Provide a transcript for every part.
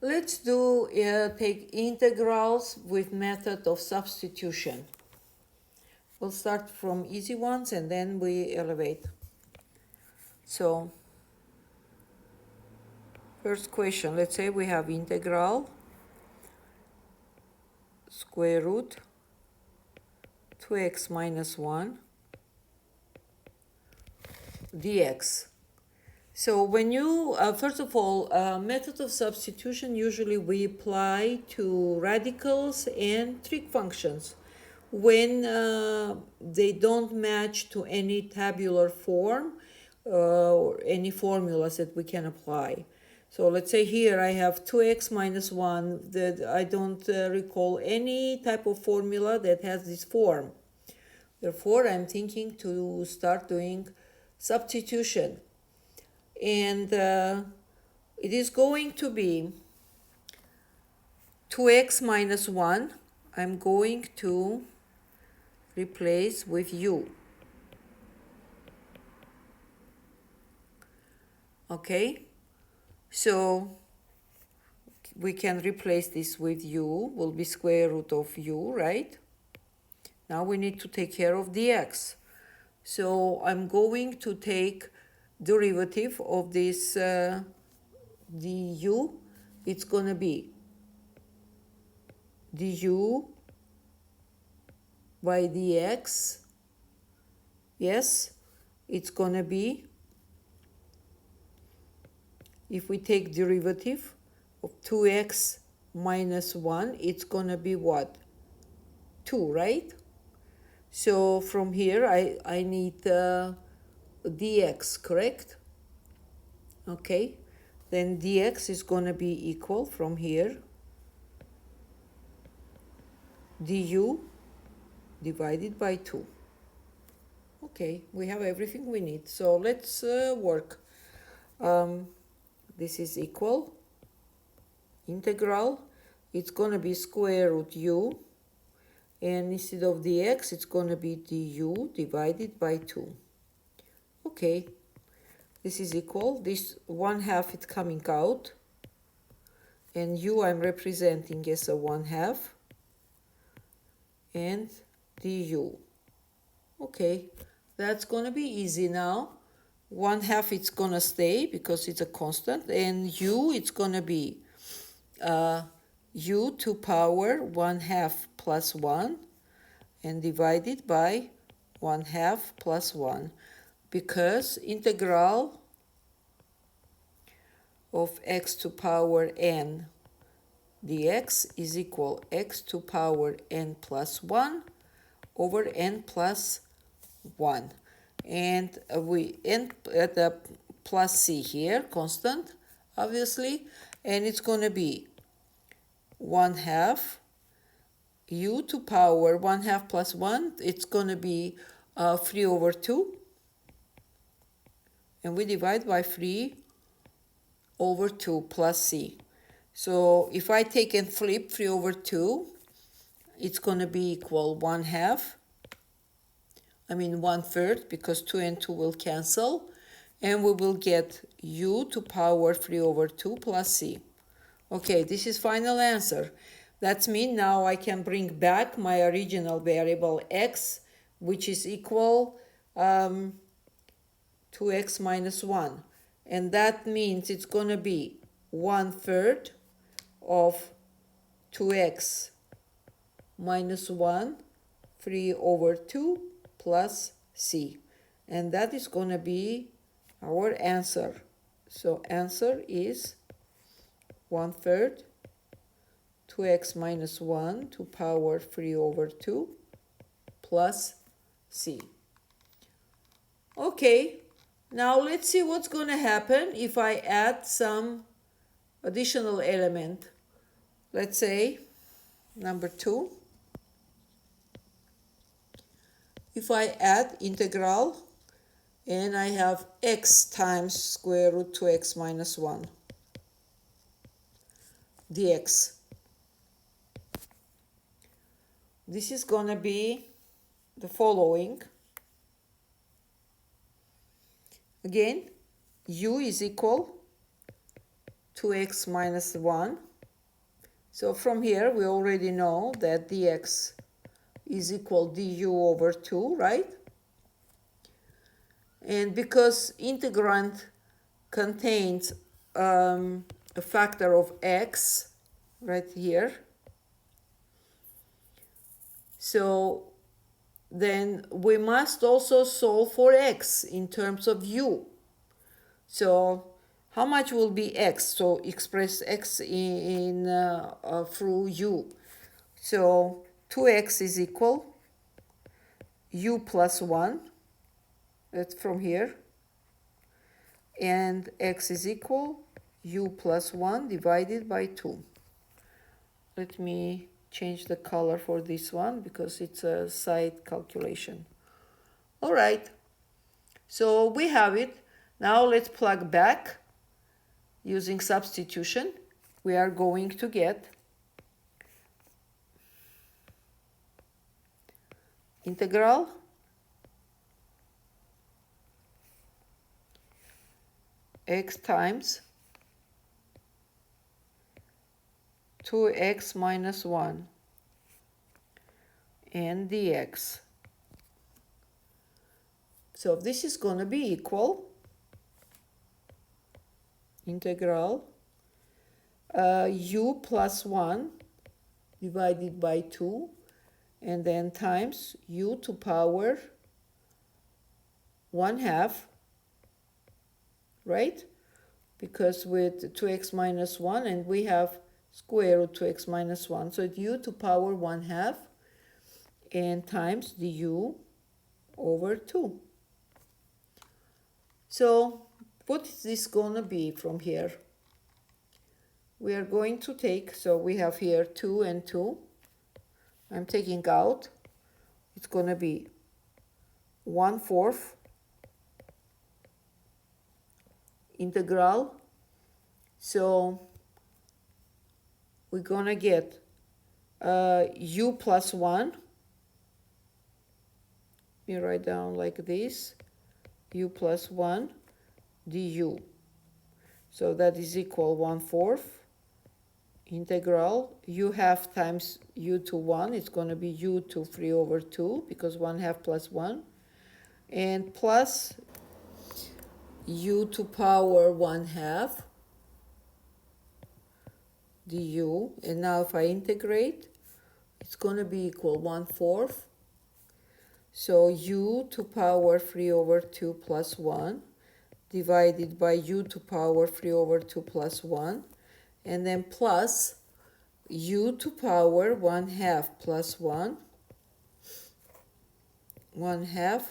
Let's do take integrals with method of substitution. We'll start from easy ones and then we elevate. So first question, let's say we have integral square root 2x minus 1 dx. So when you, first of all, method of substitution, usually we apply to radicals and trig functions when they don't match to any tabular form or any formulas that we can apply. So let's say here I have 2x minus 1, that I don't recall any type of formula that has this form. Therefore, I'm thinking to start doing substitution. And it is going to be 2x minus 1. I'm going to replace with u. Okay, so we can replace this with u, will be square root of u, right? Now we need to take care of dx. So I'm going to take derivative of this du. It's going to be du by dx. Yes, it's going to be, if we take derivative of 2x minus 1, it's going to be what? 2, right? So from here, I need dx, correct? Okay, then dx is going to be equal from here du divided by 2. Okay, we have everything we need. So let's work. This is equal integral. It's going to be square root u. And instead of dx, it's going to be du divided by 2. Okay, this is equal. This 1/2 is coming out. And u I'm representing as a 1/2. And du. Okay, that's going to be easy now. 1/2 it's going to stay because it's a constant. And u, it's going to be u to power 1/2 plus 1 and divided by 1/2 plus 1, because integral of x to power n dx is equal x to power n plus 1 over n plus 1. And we end at the plus c here, constant, obviously, and it's going to be 1/2 u to power 1/2 plus 1, it's going to be 3 over 2. And we divide by 3 over 2 plus c. So if I take and flip 3 over 2, it's going to be equal 1/2. I mean 1/3, because 2 and 2 will cancel. And we will get u to power 3 over 2 plus c. Okay, this is final answer. That means now I can bring back my original variable x, which is equal 2x minus 1. And that means it's going to be 1/3 of 2x minus 1, 3 over 2 plus c. And that is going to be our answer. So answer is 1/3 2x minus 1 to power 3 over 2 plus c. Okay, now let's see what's going to happen if I add some additional element. Let's say number 2. If I add integral and I have x times square root 2x minus 1 dx. This is going to be the following. Again, u is equal 2x minus 1 So from here, we already know that dx is equal du over 2, right? And because integrand contains a factor of x right here, so then we must also solve for x in terms of u. So how much will be x? So express x through u. So 2x is equal u plus 1, that's from here, and x is equal u plus 1 divided by 2. Let me change the color for this one because it's a side calculation. All right, so we have it. Now let's plug back using substitution. We are going to get integral x times 2x minus 1 and dx. So this is going to be equal integral u plus 1 divided by 2 and then times u to power 1/2, right? Because with 2x minus 1 and we have square root 2x minus 1, so it's u to power 1/2 and times du over 2. So what is this going to be from here? We are going to take, so we have here 2 and 2. I'm taking out. It's going to be 1/4 integral. So we're going to get u plus 1. You write down like this, u plus 1 du. So that is equal 1/4 integral u half times u to 1. It's going to be u to 3 over 2 because 1/2 plus 1. And plus u to power 1/2 du. And now if I integrate, it's going to be equal 1/4. So u to power 3 over 2 plus 1 divided by u to power 3 over 2 plus 1, and then plus u to power 1/2 plus 1, 1/2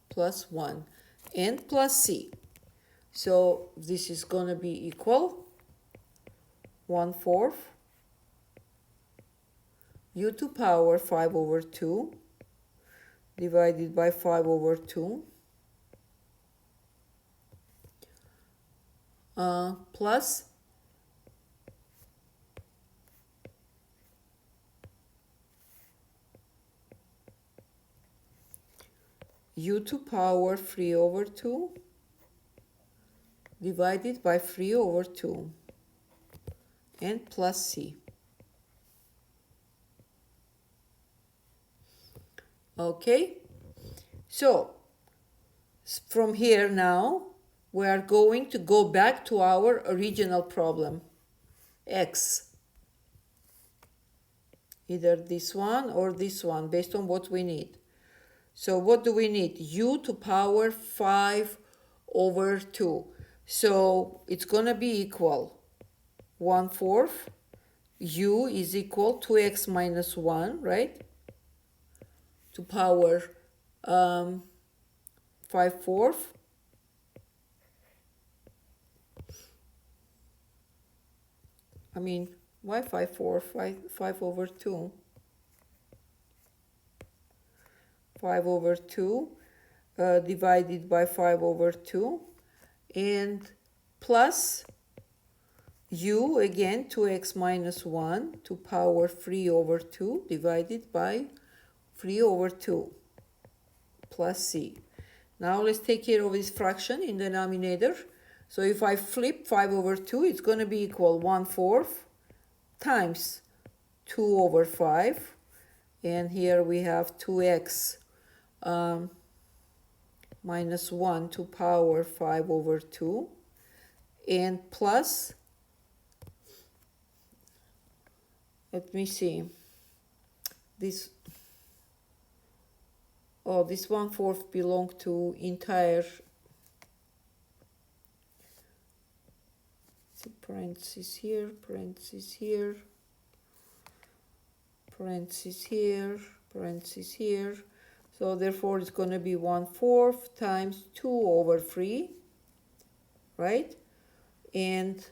plus 1, and plus c. So this is going to be equal 1/4 u to power 5 over 2 divided by 5 over 2 plus u to power 3 over 2 divided by 3 over 2 and plus c. Okay, so from here now we are going to go back to our original problem, x. Either this one or this one based on what we need. So what do we need? U to power 5 over 2. So it's going to be equal 1/4. U is equal to x minus 1, right? To power 5/4. I mean, why 5/4? 5 over 2. 5 over 2 divided by 5 over 2 and plus u again 2x minus 1 to power 3 over 2 divided by 3 over 2 plus c. Now let's take care of this fraction in the denominator. So if I flip 5 over 2, it's going to be equal 1/4 times 2 over 5, and here we have 2x minus 1 to power 5 over 2, and plus, let me see, this, oh, this 1/4 belong to entire, parentheses here, parentheses here, parentheses here, parentheses here. So therefore it's going to be 1/4 times 2 over 3, right? And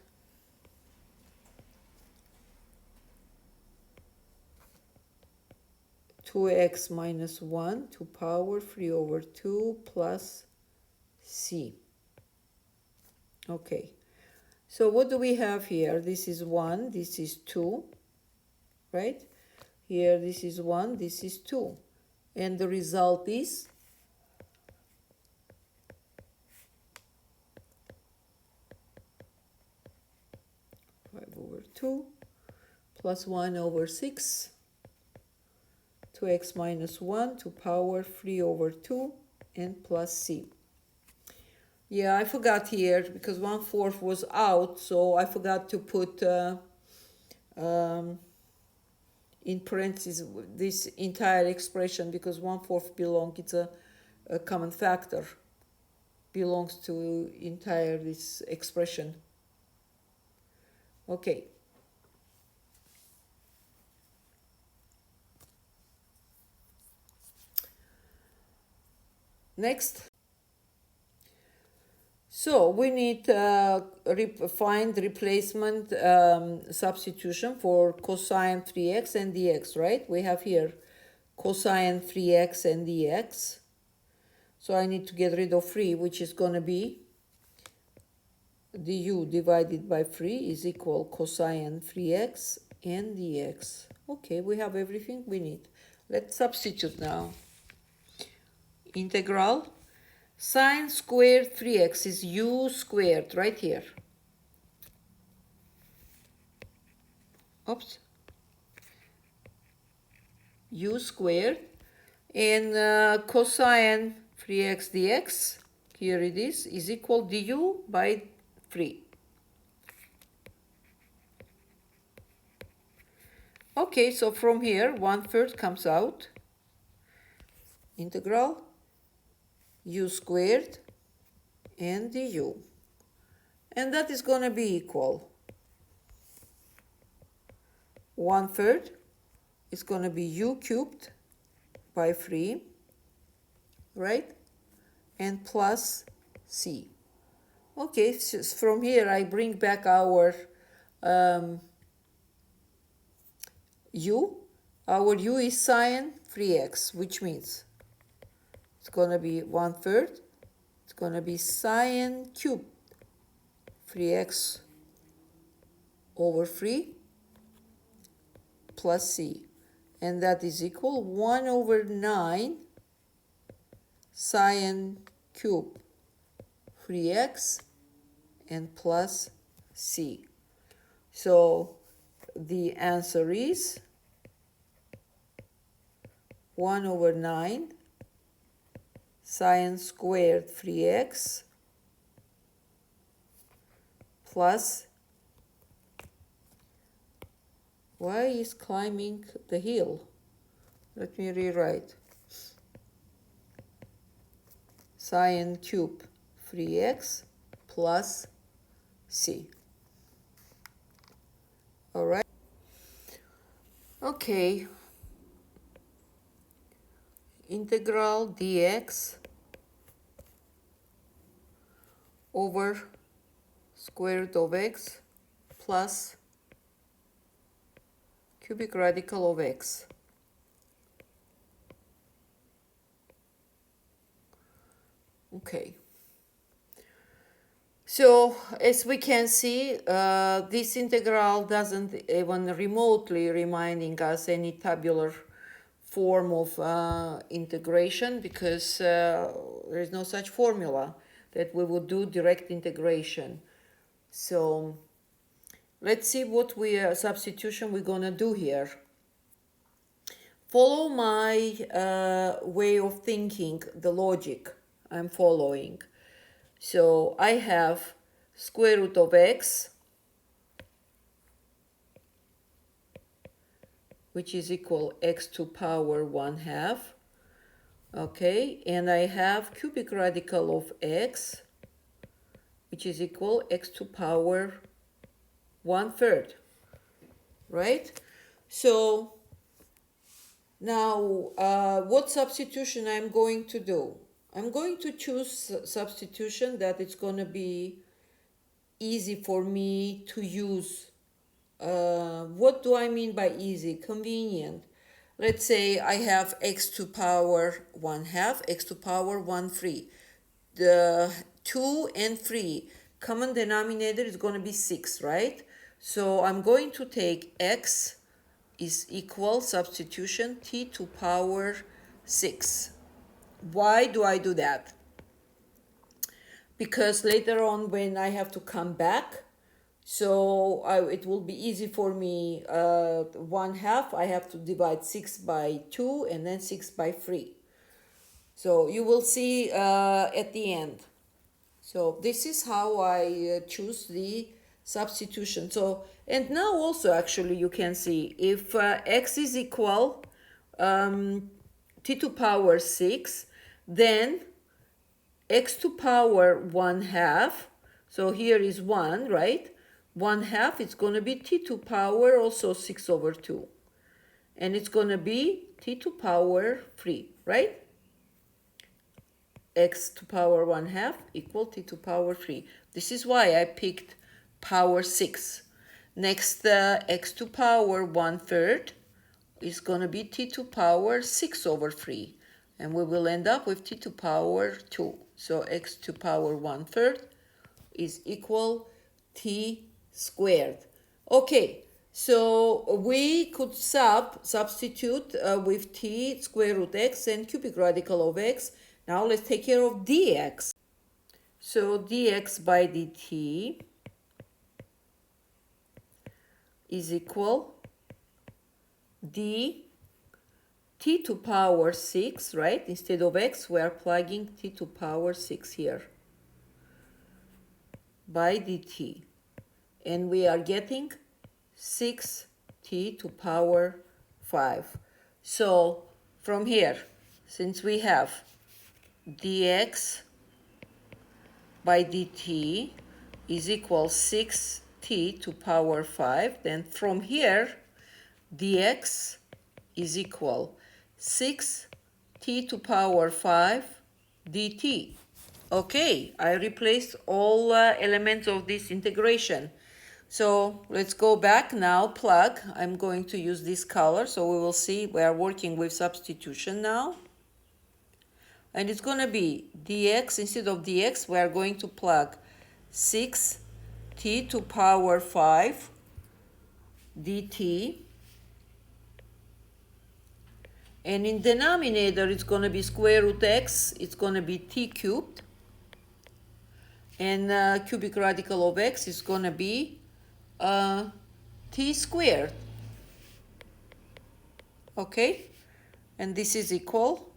two x minus 1 to power 3 over 2 plus c. Okay, so what do we have here? This is 1, this is 2, right? Here this is 1, this is 2. And the result is over 2 plus 1 over 6, 2x minus 1 to power 3 over 2, and plus c. Yeah, I forgot here because 1/4 was out, so I forgot to put in parentheses this entire expression, because 1/4 belong, it's a common factor, belongs to entire this expression. Okay. Next. So we need find replacement substitution for cosine 3x and dx, right? We have here cosine 3x and dx. So I need to get rid of 3, which is going to be du divided by 3 is equal cosine 3x and dx. Okay, we have everything we need. Let's substitute now. Integral sine squared 3x is u squared right here. Oops. U squared, and cosine 3x dx, here it is equal du by 3. Okay, so from here 1/3 comes out. Integral u squared and du, and that is going to be equal 1/3 is going to be u cubed by 3, right, and plus c. Okay, so from here I bring back our u. Our u is sine 3x, which means it's going to be 1/3. It's going to be sine cubed 3x over 3 plus c. And that is equal 1 over 9 sine cubed 3x and plus c. So the answer is 1 over 9 sine squared 3x plus, why is climbing the hill? Let me rewrite. Sine cube 3x plus c. All right. Okay. Integral dx over square root of x plus cubic radical of x. Okay. So as we can see, this integral doesn't even remotely reminding us any tabular form of integration, because there is no such formula that we would do direct integration. So let's see what substitution we're gonna do here. Follow my way of thinking, the logic I'm following. So I have square root of x, which is equal x to power 1/2. Okay, and I have cubic radical of x, which is equal x to power 1/3, right? So now what substitution I'm going to do? I'm going to choose substitution that it's going to be easy for me to use. What do I mean by easy? Convenient. Let's say I have x to power 1/2, x to power 1/3. The 2 and 3 common denominator is going to be 6, right? So I'm going to take x is equal substitution t to power 6. Why do I do that? Because later on when I have to come back, so it will be easy for me. 1/2, I have to divide 6 by 2 and then 6 by 3. So you will see at the end. So this is how I choose the substitution. So, and now also actually you can see if x is equal t to power 6, then x to power 1/2, so here is 1, right? 1/2 is going to be t to power also 6/2. And it's going to be t to power 3, right? X to power 1/2 equal t to power 3. This is why I picked power 6. Next, x to power 1/3 is going to be t to power 6/3. And we will end up with t to power 2. So x to power 1/3 is equal t squared. Okay, so we could substitute with t square root x and cubic radical of x. Now let's take care of dx. So dx by dt is equal d t to power 6, right? Instead of x, we are plugging t to power 6 here by dt. And we are getting 6t to power 5. So from here, since we have dx by dt is equal 6t to power 5, then from here dx is equal 6t to power 5 dt. Okay, I replaced all elements of this integration. So let's go back now, plug. I'm going to use this color, so we will see we are working with substitution now. And it's going to be dx, instead of dx, we are going to plug 6t to power 5 dt. And in denominator, it's going to be square root x, it's going to be t cubed. And cubic radical of x is going to be t squared. Okay? And this is equal.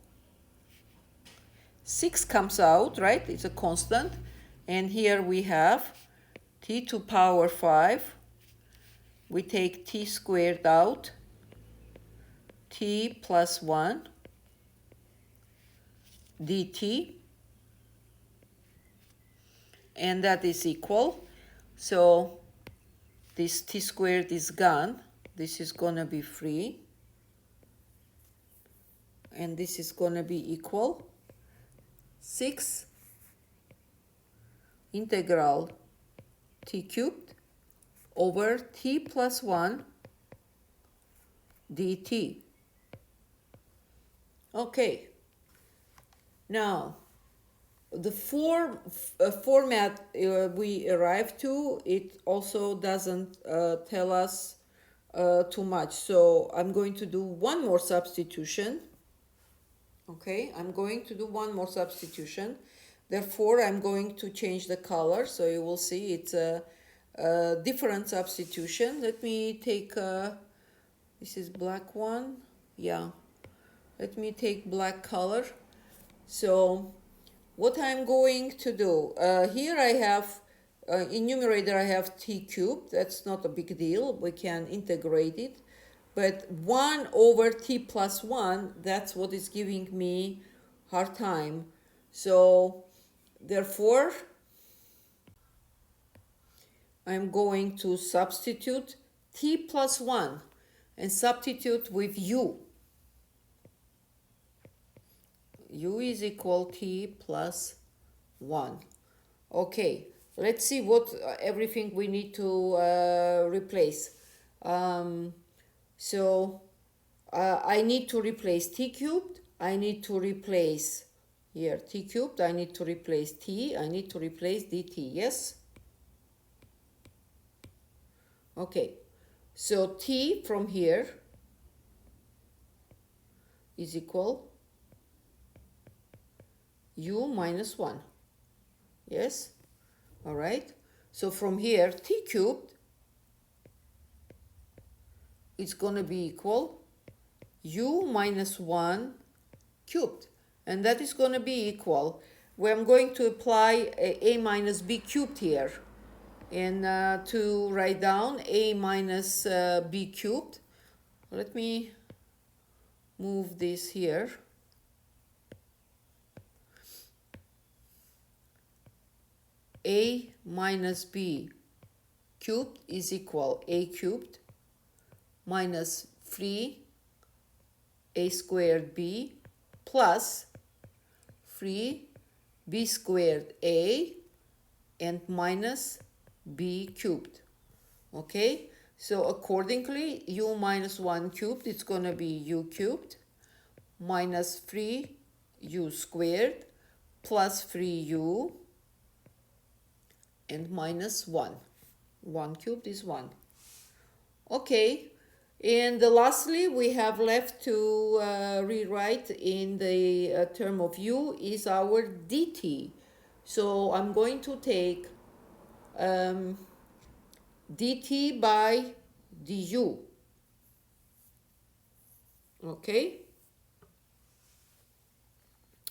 6 comes out, right? It's a constant. And here we have t to power 5. We take t squared out. T plus 1 dt. And that is equal. So this t squared is gone. This is going to be free. And this is going to be equal 6 integral t cubed over t plus 1 dt. Okay. Now, the format we arrived to, it also doesn't tell us too much. So I'm going to do one more substitution. Okay, I'm going to do one more substitution. Therefore, I'm going to change the color. So you will see it's different substitution. Let me take, this is black one. Yeah. Let me take black color. So what I'm going to do, here I have, in numerator I have t cubed. That's not a big deal. We can integrate it. But 1 over t plus 1, that's what is giving me hard time. So therefore, I'm going to substitute t plus 1 and substitute with u. U is equal t plus 1. Okay, let's see what everything we need to replace. So I need to replace t cubed. I need to replace here t cubed. I need to replace t. I need to replace dt. Yes? Okay, so t from here is equal u minus 1. Yes? All right. So from here, t cubed, it's going to be equal u minus 1 cubed. And that is going to be equal, where I'm going to apply a minus b cubed here. And to write down a minus b cubed, let me move this here. A minus b cubed is equal a cubed minus 3a squared b plus 3b squared a and minus b cubed. Okay, so accordingly, u minus 1 cubed, it's going to be u cubed minus 3u squared plus 3u and minus 1. 1 cubed is 1. Okay, and lastly, we have left to rewrite in the term of u is our dt. So I'm going to take dt by du. Okay?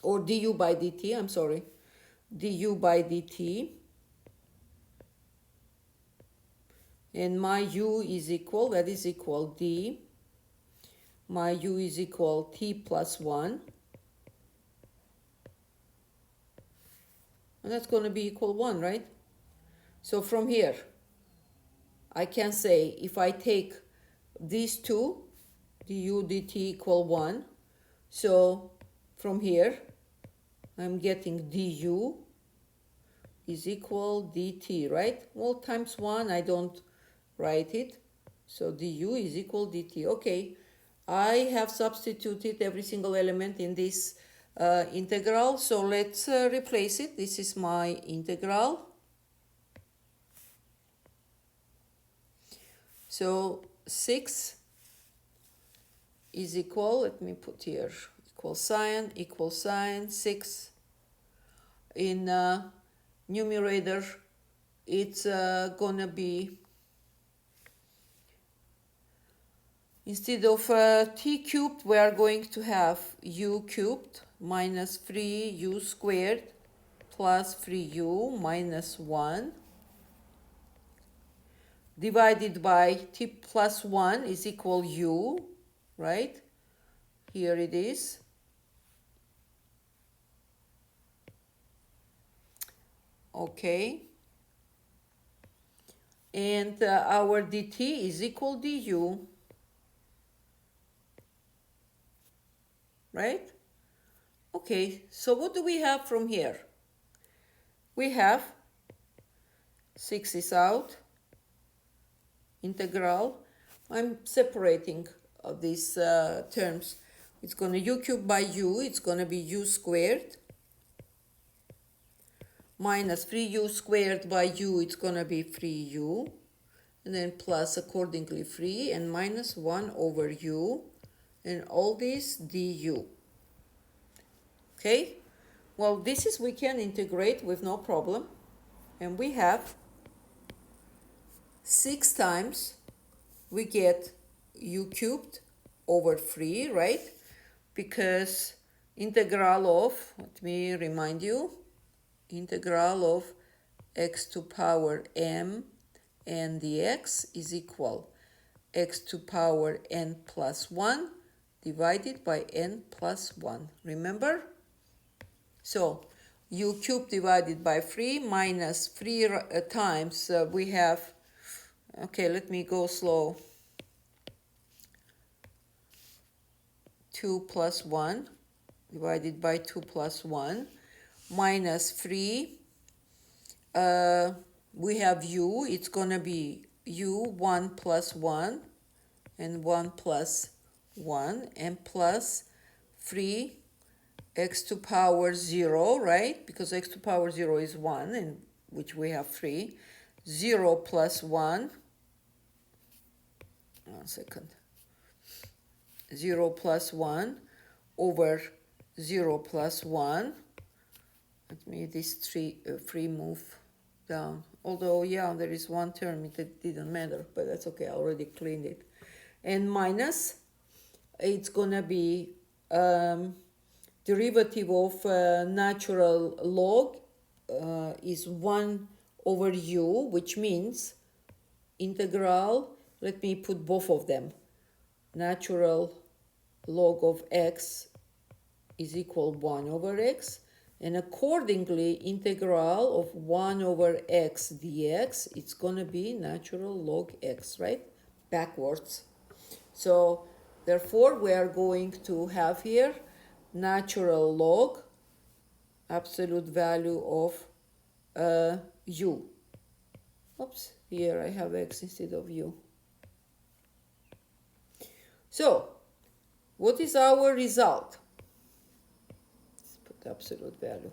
Or du by dt, I'm sorry. Du by dt. And my u is equal, that is equal d. My u is equal t plus 1. And that's going to be equal 1, right? So from here, I can say if I take these two, du dt equal 1. So from here, I'm getting du is equal dt, right? Well, times 1, I don't write it. So du is equal dt. Okay, I have substituted every single element in this integral. So let's replace it. This is my integral. So 6 is equal, let me put here, equal sign, 6. In numerator, it's gonna be, instead of t cubed, we are going to have u cubed minus 3u squared plus 3u minus 1 divided by t plus 1 is equal u, right? Here it is. Okay. And our dt is equal du, right? Okay, so what do we have from here? We have 6 is out, integral. I'm separating these terms. It's going to u cubed by u, it's going to be u squared minus 3u squared by u, it's going to be 3u, and then plus accordingly 3 and minus 1 over u, and all this du. Okay, well, this is we can integrate with no problem, and we have 6 times we get u cubed over 3, right? Because integral of, let me remind you, integral of x to power m n dx is equal x to power n plus 1 divided by n plus 1. Remember? So u cubed divided by 3 minus 3 times we have, okay, let me go slow, 2 plus 1 divided by 2 plus 1 minus 3. We have u, it's gonna be u 1 plus 1 and 1 plus 1 and plus 3 x to power 0, right? Because x to power 0 is 1, and which we have 3. 0 plus 1, 1 second, 0 plus 1 over 0 plus 1. Let me this 3 move down. Although, yeah, there is one term, it didn't matter, but that's okay, I already cleaned it. And minus, it's gonna be derivative of natural log is 1 over u, which means integral, let me put both of them, natural log of x is equal 1 over x, and accordingly integral of 1 over x dx, it's going to be natural log x, right? Backwards. So therefore we are going to have here natural log absolute value of u. Oops, here I have x instead of u. So what is our result? Let's put absolute value.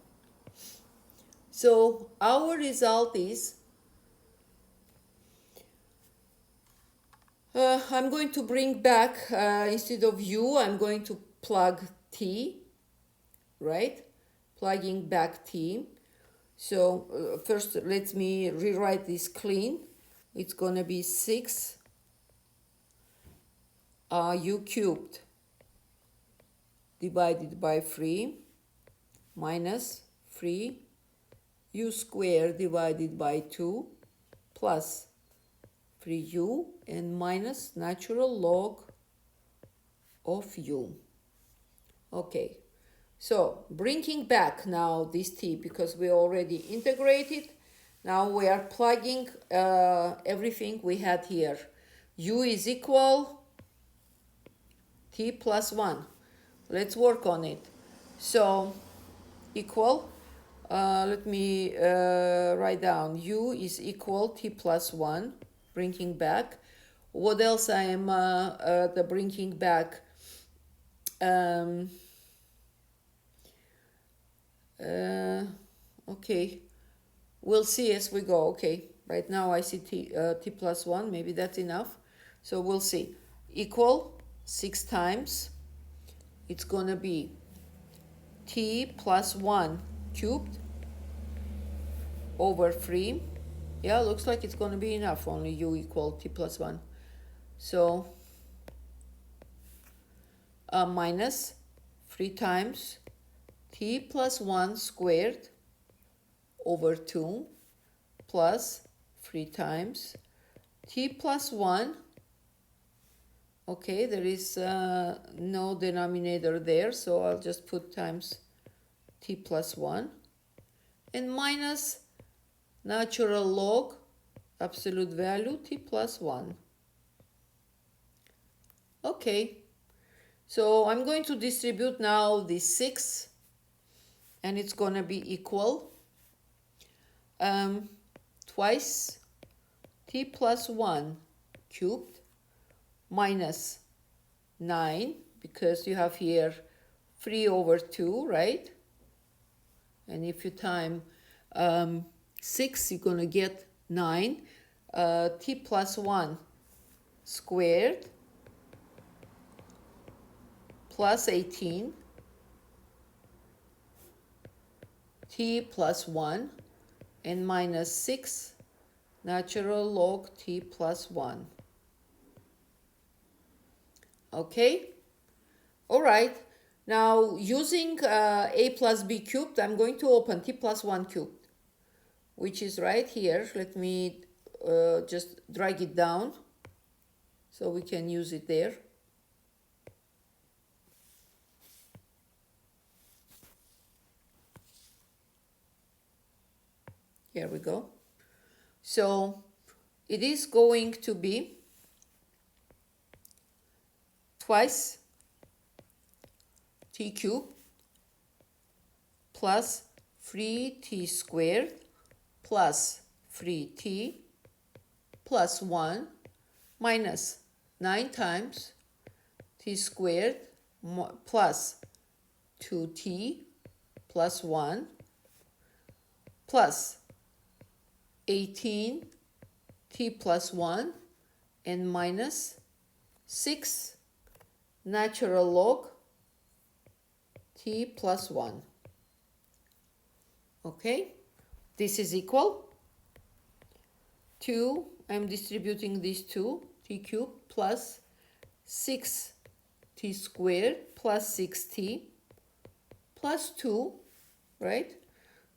So our result is, I'm going to bring back, instead of u, I'm going to plug t, right? Plugging back t. So first let me rewrite this clean. It's going to be 6 u cubed divided by 3 minus 3 u squared divided by 2 plus 3u and minus natural log of u. Okay, so bringing back now this t, because we already integrated, now we are plugging everything we had here. U is equal t plus 1. Let's work on it. So equal, let me write down, u is equal t plus 1, bringing back. What else I am the bringing back? Okay, we'll see as we go. Okay, right now I see t plus 1, maybe that's enough. So we'll see. Equal 6 times, it's gonna be t plus 1 cubed over 3. Yeah, looks like it's gonna be enough, only u equal t plus 1. So minus 3 times t plus 1 squared over 2 plus 3 times t plus 1. Okay, there is no denominator there, so I'll just put times t plus 1 and minus natural log absolute value t plus 1. Okay, so I'm going to distribute now the 6, and it's going to be equal twice t plus 1 cubed minus 9, because you have here 3 over 2, right? And if you time 6, you're going to get 9. T plus 1 squared plus 18 t plus 1 and minus 6 natural log t plus 1. Okay? All right. Now, using a plus b cubed, I'm going to open t plus 1 cubed, which is right here. Let me just drag it down so we can use it there. Here we go. So it is going to be twice t cubed plus 3t squared plus 3t plus 1 minus 9 times t squared plus 2t plus 1 plus 18 t plus 1 and minus 6 natural log t plus 1. Okay, this is equal to, I'm distributing these two, t cubed plus 6t squared plus 6t plus 2, right?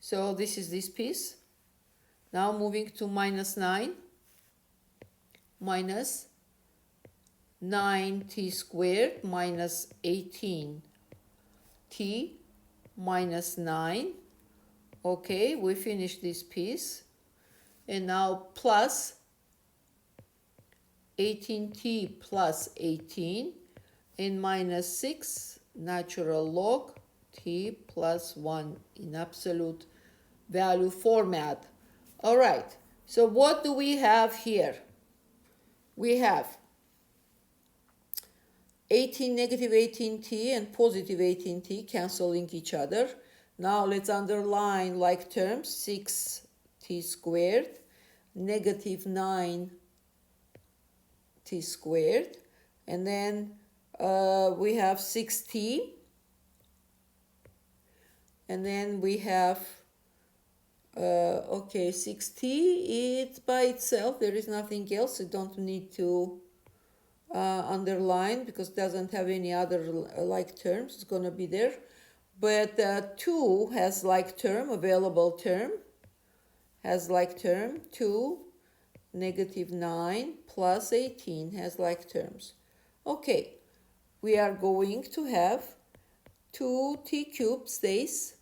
So this is this piece. Now moving to minus 9 minus 9t squared minus 18t minus 9. Okay, we finished this piece. And now plus 18t plus 18 and minus 6 natural log t plus 1 in absolute value format. All right, so what do we have here? We have 18, negative 18t and positive 18t canceling each other. Now let's underline like terms, 6t squared, negative 9t squared, and then we have 6t, and then we have okay, 6t, it's by itself, there is nothing else. You don't need to underline because it doesn't have any other like terms. It's going to be there. But 2 has like term, available term, has like term. 2, negative 9 plus 18 has like terms. Okay, we are going to have 2t cubed stays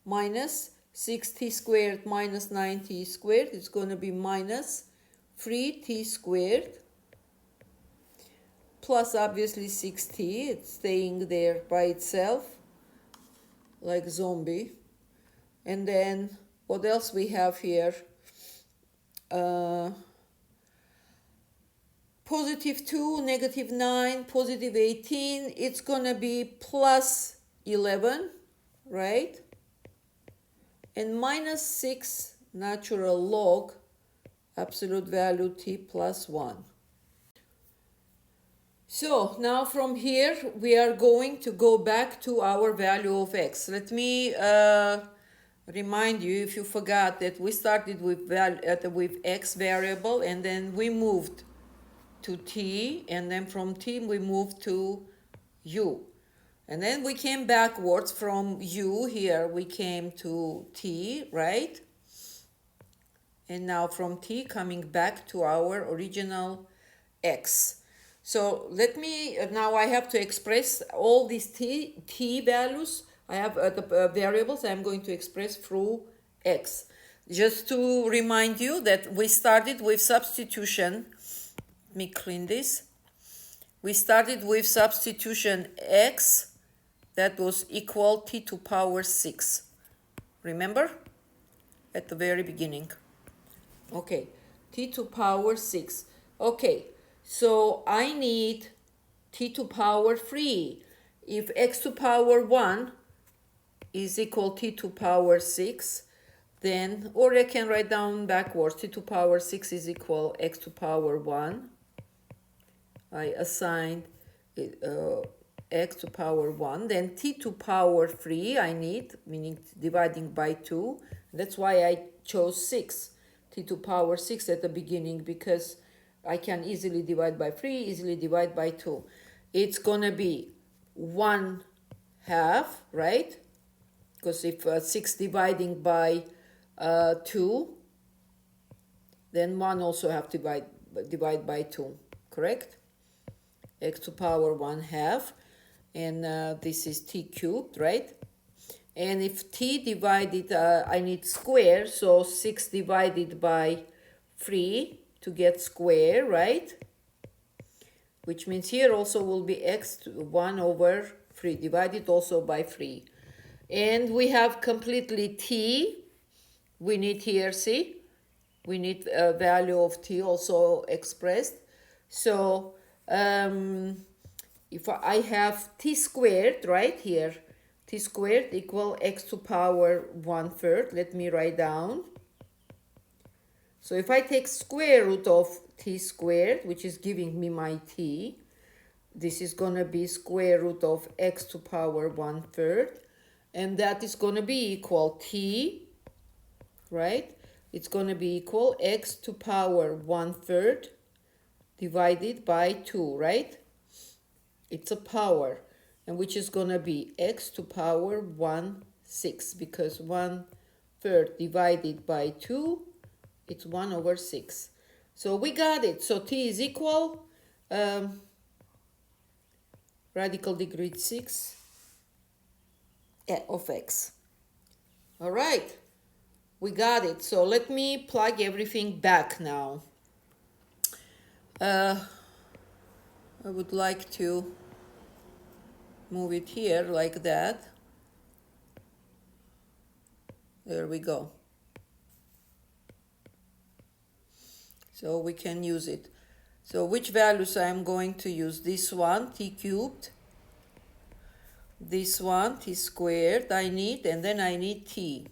minus 6t squared minus 9t squared. It's going to be minus 3t squared plus obviously 6t. It's staying there by itself like zombie. And then what else we have here? Positive 2, negative 9, positive 18. It's going to be plus 11, right? And minus 6 natural log absolute value t plus 1. So now from here we are going to go back to our value of x. Let me remind you, if you forgot, that we started with x variable and then we moved to t, and then from t we moved to u. And then we came backwards from u, here we came to t, right? And now from t coming back to our original x. So let me, now I have to express all these t values. I have the variables I'm going to express through x. Just to remind you that we started with substitution. Let me clean this. We started with substitution x, that was equal t to power 6. Remember? At the very beginning. Okay, t to power 6. Okay, so I need t to power 3. If x to power 1 is equal t to power 6, then, or I can write down backwards, t to power 6 is equal x to power 1. I assigned x to power 1. Then t to power 3 I need, meaning dividing by 2, That's why I chose 6, t to power 6 at the beginning, because I can easily divide by 3, easily divide by 2. It's gonna be 1/2, right? Because if 6 dividing by 2, then 1 also have to divide by 2, correct? X to power 1/2, and this is t cubed, right? And if t divided, I need square, so 6 divided by 3 to get square, right? Which means here also will be x to 1/3, divided also by 3. And we have completely t. We need here, see? We need a value of t also expressed. So if I have t squared right here, t squared equal x to power 1/3. Let me write down. So if I take square root of t squared, which is giving me my t, this is going to be square root of x to power 1/3. And that is going to be equal t, right? It's going to be equal x to power 1/3 divided by 2, right? It's a power, and which is going to be x to power 1/6, because 1/3 divided by 2, it's 1/6. So we got it. So t is equal radical degree 6 of x. All right, we got it. So let me plug everything back now. I would like to move it here like that. There we go. So we can use it. So which values I am going to use? This one, t cubed. This one, t squared I need, and then I need t.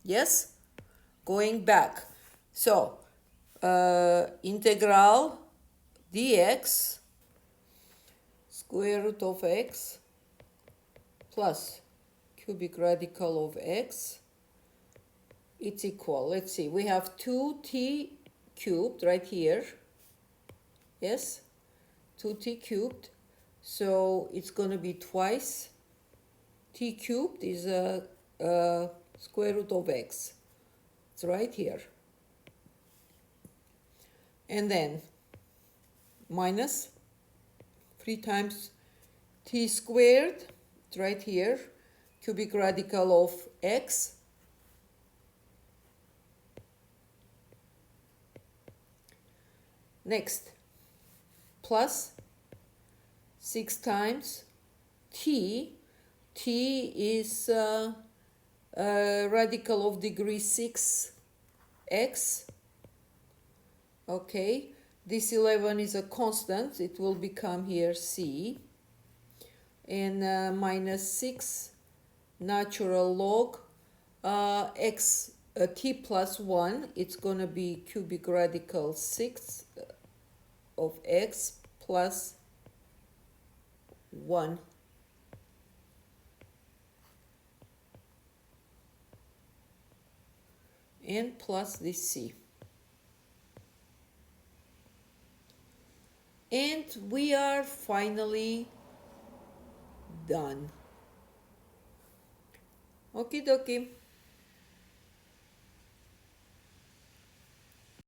Yes? Going back. So integral dx square root of x plus cubic radical of x, it's equal, let's see, we have 2t cubed right here. Yes, 2t cubed, so it's going to be twice t cubed is a square root of x. It's right here. And then minus 3 times t squared, it's right here, cubic radical of x. Next, plus 6 times t. T is radical of degree 6 x. Okay, this 11 is a constant, it will become here c, and minus 6 natural log x t plus 1, it's going to be cubic radical 6 of x plus 1. And plus this c. And we are finally done. Okie dokie.